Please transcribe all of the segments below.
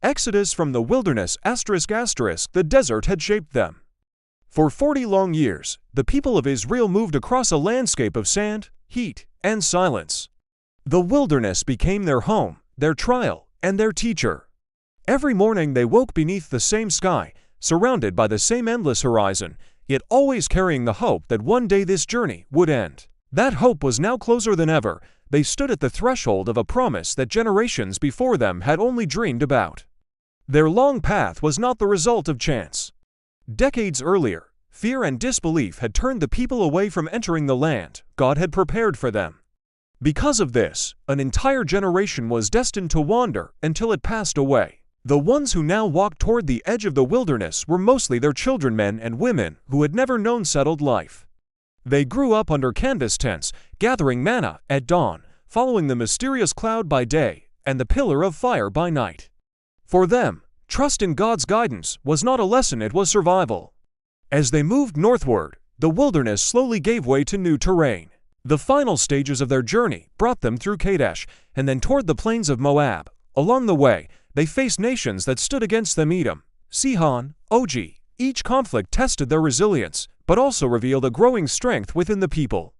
Exodus from the wilderness ***, the desert had shaped them. For 40 long years, the people of Israel moved across a landscape of sand, heat, and silence. The wilderness became their home, their trial, and their teacher. Every morning they woke beneath the same sky, surrounded by the same endless horizon, yet always carrying the hope that one day this journey would end. That hope was now closer than ever. They stood at the threshold of a promise that generations before them had only dreamed about. Their long path was not the result of chance. Decades earlier, fear and disbelief had turned the people away from entering the land God had prepared for them. Because of this, an entire generation was destined to wander until it passed away. The ones who now walked toward the edge of the wilderness were mostly their children, men and women who had never known settled life. They grew up under canvas tents, gathering manna at dawn, following the mysterious cloud by day and the pillar of fire by night. For them, trust in God's guidance was not a lesson, it was survival. As they moved northward, the wilderness slowly gave way to new terrain. The final stages of their journey brought them through Kadesh and then toward the plains of Moab. Along the way, they faced nations that stood against them: Edom, Sihon, Og. Each conflict tested their resilience, but also revealed a growing strength within the people.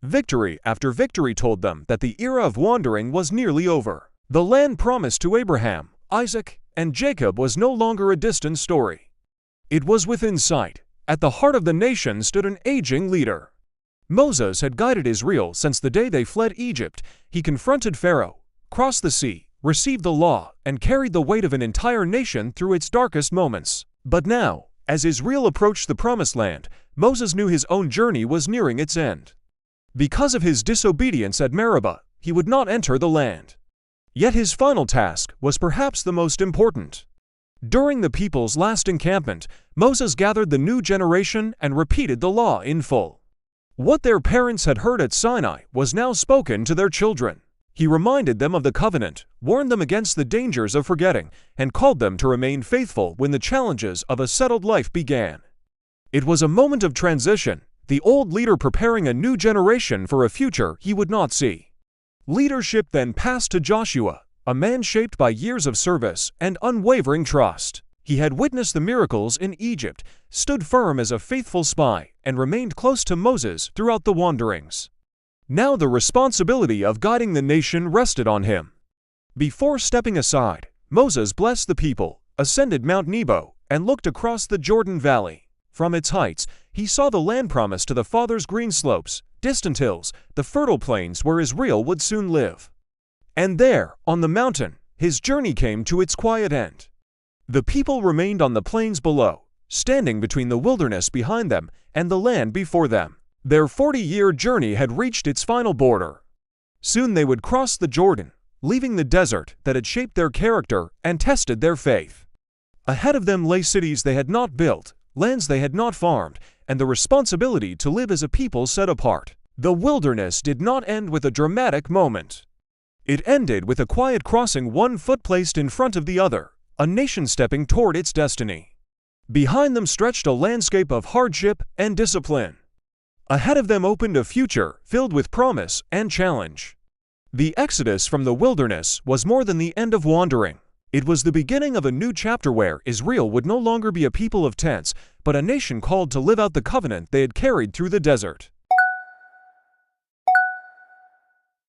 Victory after victory told them that the era of wandering was nearly over. The land promised to Abraham, Isaac, and Jacob was no longer a distant story. It was within sight. At the heart of the nation stood an aging leader. Moses had guided Israel since the day they fled Egypt. He confronted Pharaoh, crossed the sea, received the law, and carried the weight of an entire nation through its darkest moments. But now, as Israel approached the Promised Land, Moses knew his own journey was nearing its end. Because of his disobedience at Meribah, he would not enter the land. Yet his final task was perhaps the most important. During the people's last encampment, Moses gathered the new generation and repeated the law in full. What their parents had heard at Sinai was now spoken to their children. He reminded them of the covenant, warned them against the dangers of forgetting, and called them to remain faithful when the challenges of a settled life began. It was a moment of transition, the old leader preparing a new generation for a future he would not see. Leadership then passed to Joshua, a man shaped by years of service and unwavering trust. He had witnessed the miracles in Egypt, stood firm as a faithful spy, and remained close to Moses throughout the wanderings. Now the responsibility of guiding the nation rested on him. Before stepping aside, Moses blessed the people, ascended Mount Nebo, and looked across the Jordan Valley. From its heights, he saw the land promised to the fathers: green slopes, distant hills, the fertile plains where Israel would soon live. And there, on the mountain, his journey came to its quiet end. The people remained on the plains below, standing between the wilderness behind them and the land before them. Their 40-year journey had reached its final border. Soon they would cross the Jordan, leaving the desert that had shaped their character and tested their faith. Ahead of them lay cities they had not built, lands they had not farmed, and the responsibility to live as a people set apart. The wilderness did not end with a dramatic moment. It ended with a quiet crossing, one foot placed in front of the other, a nation stepping toward its destiny. Behind them stretched a landscape of hardship and discipline. Ahead of them opened a future filled with promise and challenge. The exodus from the wilderness was more than the end of wandering. It was the beginning of a new chapter where Israel would no longer be a people of tents, but a nation called to live out the covenant they had carried through the desert.